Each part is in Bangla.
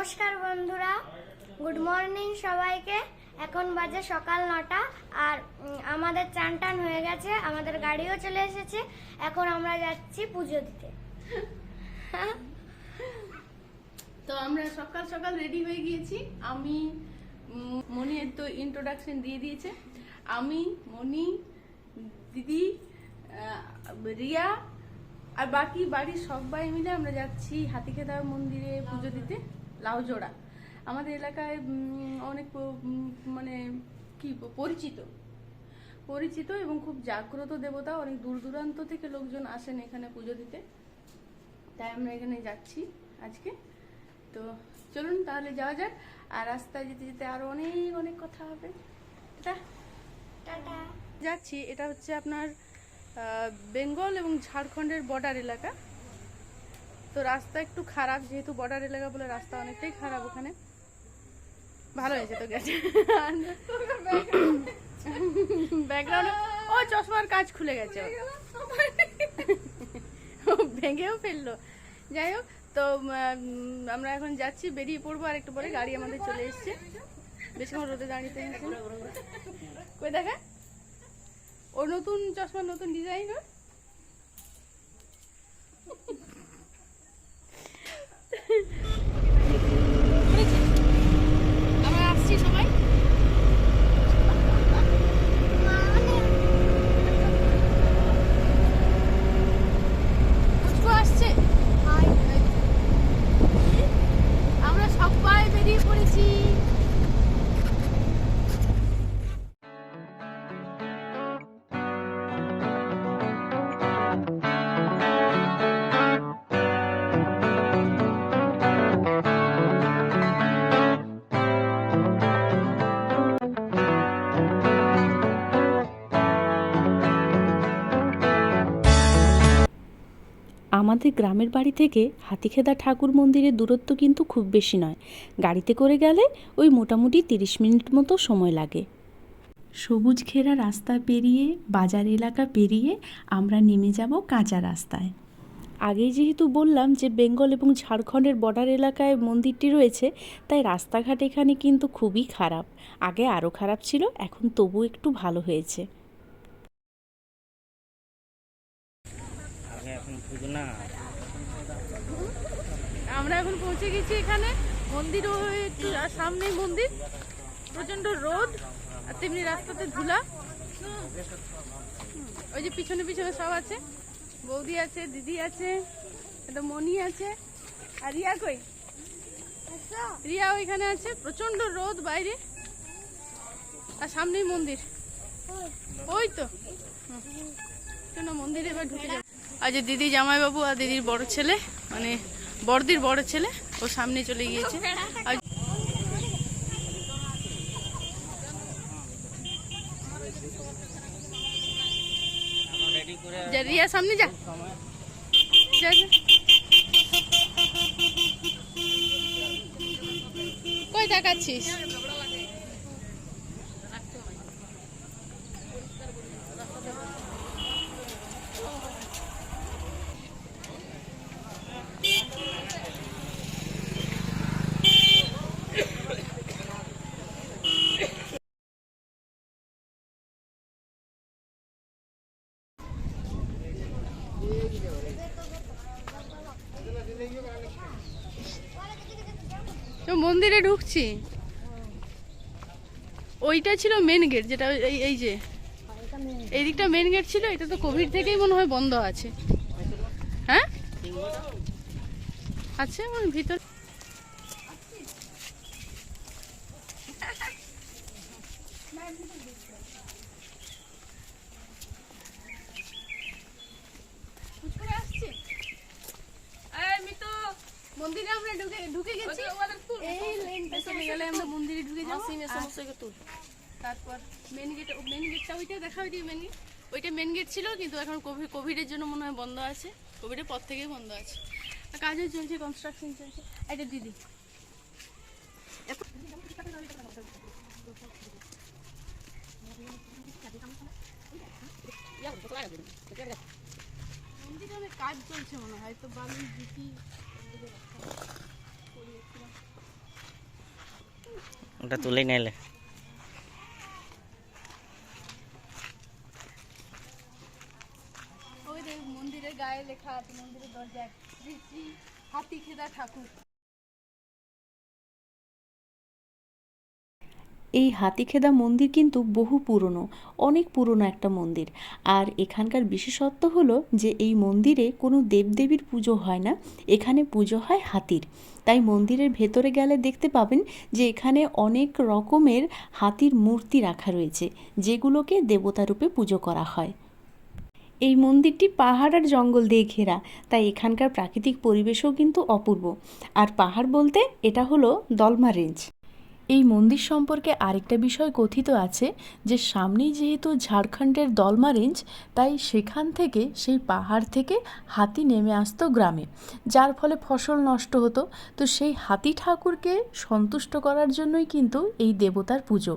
নমস্কার বন্ধুরা, গুড মর্নিং সবাইকে। এখন বাজে সকাল 9টা আর আমাদের চান টান হয়ে গেছে, আমাদের গাড়িও চলে এসেছে। এখন আমরা যাচ্ছি পুজো দিতে। তো আমরা সকাল সকাল রেডি হয়ে গিয়েছি। আমি মনির তো ইন্ট্রোডাকশন দিয়ে দিয়েছে। আমি, মনি, দিদি, রিয়া আর বাকি বাড়ির সবাই মিলে আমরা যাচ্ছি হাতিখেদা মন্দিরে পুজো দিতে, লাউজোড়া। আমাদের এলাকায় অনেক মানে কি পরিচিত এবং খুব জাগ্রত দেবতা। অনেক দূর দূরান্ত থেকে লোকজন আসেন এখানে পুজো দিতে, তাই আমরা এখানে যাচ্ছি আজকে। তো চলুন তাহলে যাওয়া যাক। আর রাস্তায় যেতে যেতে আরো অনেক অনেক কথা হবে। টাটা। যাচ্ছি, এটা হচ্ছে আপনার বেঙ্গল এবং ঝাড়খণ্ডের বর্ডার এলাকা। তো রাস্তা একটু খারাপ, যেহেতু বর্ডার এলাকা বলে রাস্তা অনেকটাই খারাপ ওখানে। ভালো হয়েছে তো গেছে ব্যাকগ্রাউন্ডে ও চশমার কাজ খুলে গেছে, ভেঙেও ফেললো। যাই হোক, তো আমরা এখন যাচ্ছি, বেরিয়ে পড়বো আর একটু পরে। গাড়ি আমাদের চলে এসছে, বেশিক্ষণ রোদে দাঁড়িয়ে কই দেখা ওর নতুন চশমার নতুন ডিজাইন। আমরা আসছি সবাই। আসছে, আমরা সবাই বেরিয়ে পড়েছি। আমাদের গ্রামের বাড়ি থেকে হাতিখেদা ঠাকুর মন্দিরের দূরত্ব কিন্তু খুব বেশি নয়। গাড়িতে করে গেলে ওই মোটামুটি 30 মিনিট মতো সময় লাগে। সবুজ ঘেরা রাস্তা পেরিয়ে, বাজার এলাকা পেরিয়ে আমরা নেমে যাব কাঁচা রাস্তায়। আগেই যেহেতু বললাম যে বেঙ্গল এবং ঝাড়খণ্ডের বর্ডার এলাকায় মন্দিরটি রয়েছে, তাই রাস্তাঘাট এখানে কিন্তু খুবই খারাপ। আগে আরও খারাপ ছিল, এখন তবু একটু ভালো হয়েছে। আমরা এখন পৌঁছে গেছি এখানে। মন্দির একটু সামনেই মন্দির, প্রচন্ড রোদ আর তেমনি রাস্তাতে ধুলা। ওই যে পিছনে পিছনে সব আছে, বৌদি আছে, দিদি আছে, একটা মনি আছে। আর রিয়া কই? রিয়া ওইখানে আছে। প্রচন্ড রোদ বাইরে, আর সামনেই মন্দির। ওই তো মন্দিরে এবার ঢুকে যাবে। আর যে দিদি জামাইবাবু আর দিদির বড় ছেলে, মানে বড়দির বড় ছেলে, ও সামনে চলে গিয়েছে। আর রিয়া সামনে যা, কই দেখাচ্ছিস? তো মন্দিরে ঢুকছি। ওইটা ছিল মেন গেট, যেটা এই যে এই দিকটা মেন গেট ছিল। এটা তো কোভিড থেকেই মনে হয় বন্ধ আছে। হ্যাঁ আছে ভিতর। মন্দিরে আমরা ঢুকে গেছি। এই লেনটা চলে গেলে আমরা মন্দিরে ঢুকে যাবো। তারপর মেন গেটটা ওইটা দেখা ওইটা মেন গেট। ওইটা মেন গেট ছিল, কিন্তু এখন কোভিডের জন্য মনে হয় বন্ধ আছে। কোভিডের পর থেকেই বন্ধ আছে। কাজও চলছে, কনস্ট্রাকশন চলছে। এটা দিদি মন্দিরে অনেক কাজ চলছে মনে হয়, তো বালুর জিপি ওটা তুলেই নাইলে ওই দেখ মন্দিরের গায়ে লেখা আছে, মন্দিরের দরজায় শ্রী শ্রী হাতিখেদা ঠাকুর। এই হাতিখেদা মন্দির কিন্তু বহু পুরনো, অনেক পুরনো একটা মন্দির। আর এখানকার বিশেষত্ব হলো যে এই মন্দিরে কোনো দেবদেবীর পুজো হয় না, এখানে পুজো হয় হাতির। তাই মন্দিরের ভেতরে গেলে দেখতে পাবেন যে এখানে অনেক রকমের হাতির মূর্তি রাখা রয়েছে, যেগুলোকে দেবতারূপে পুজো করা হয়। এই মন্দিরটি পাহাড় আর জঙ্গল দিয়ে ঘেরা, তাই এখানকার প্রাকৃতিক পরিবেশও কিন্তু অপূর্ব। আর পাহাড় বলতে এটা হলো দলমা রেঞ্জ। এই মন্দির সম্পর্কে আরেকটা বিষয় কথিত আছে যে সামনেই যেহেতু ঝাড়খণ্ডের দলমা রেঞ্জ, তাই সেখান থেকে সেই পাহাড় থেকে হাতি নেমে আসতো গ্রামে, যার ফলে ফসল নষ্ট হতো। তো সেই হাতি ঠাকুরকে সন্তুষ্ট করার জন্যই কিন্তু এই দেবতার পুজো,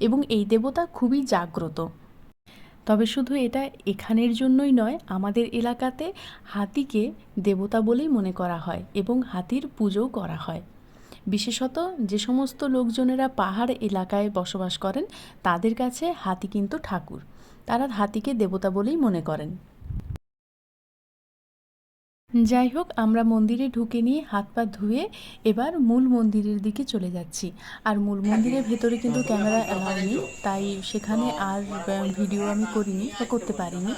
এবং এই দেবতা খুবই জাগ্রত। তবে শুধু এটা এখানের জন্যই নয়, আমাদের এলাকাতে হাতিকে দেবতা বলেই মনে করা হয় এবং হাতির পুজোও করা হয়। বিশেষত যে সমস্ত লোকজনেরা পাহাড় এলাকায় বসবাস করেন তাদের কাছে হাতি কিন্তু ঠাকুর, তারা হাতিকে দেবতা বলেই মনে করেন। যাই হোক, আমরা মন্দিরে ঢুকে নিয়ে হাত পা ধুয়ে এবার মূল মন্দিরের দিকে চলে যাচ্ছি। আর মূল মন্দিরের ভেতরে কিন্তু ক্যামেরা অ্যালাউ নেই, তাই সেখানে আর ভিডিও আমি করিনি বা করতে পারিনি।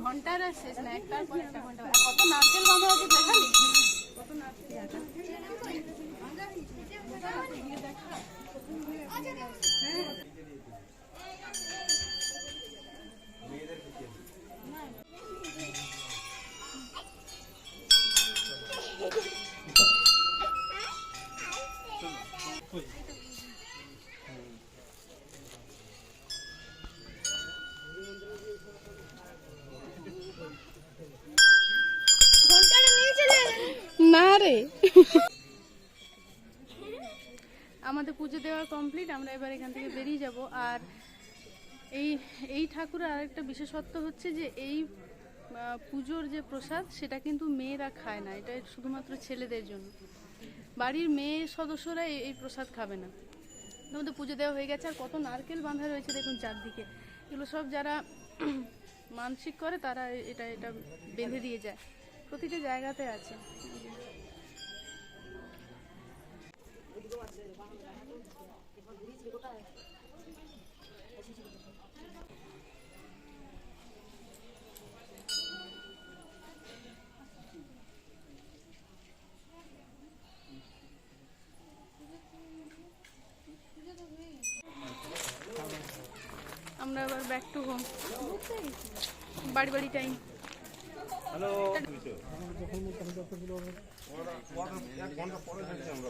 ঘন্টার আর শেষ না, একটার পর একটা ঘন্টা। কত নারকেল বাঁধা আছে দেখালি, কত নারকেল আছে। না রে, আমাদের পুজো দেওয়া কমপ্লিট, আমরা এবার এখান থেকে বেরিয়ে যাব। আর এই ঠাকুরের আরেকটা বিশেষত্ব হচ্ছে যে এই পুজোর যে প্রসাদ সেটা কিন্তু মেয়েরা খায় না, এটা শুধুমাত্র ছেলেদের জন্য। বাড়ির মেয়ে সদস্যরা এই প্রসাদ খাবে না। আমাদের পুজো দেওয়া হয়ে গেছে। আর কত নারকেল বাঁধা রয়েছে দেখুন চারদিকে, এগুলো সব যারা মানসিক করে তারা এটা বেঁধে দিয়ে যায়, প্রতিটা জায়গাতে আছে। আমরা আবার ব্যাক টু হোম, বাড়ি টাইম। হ্যালো, এক ঘন্টা পরে থাকছি আমরা।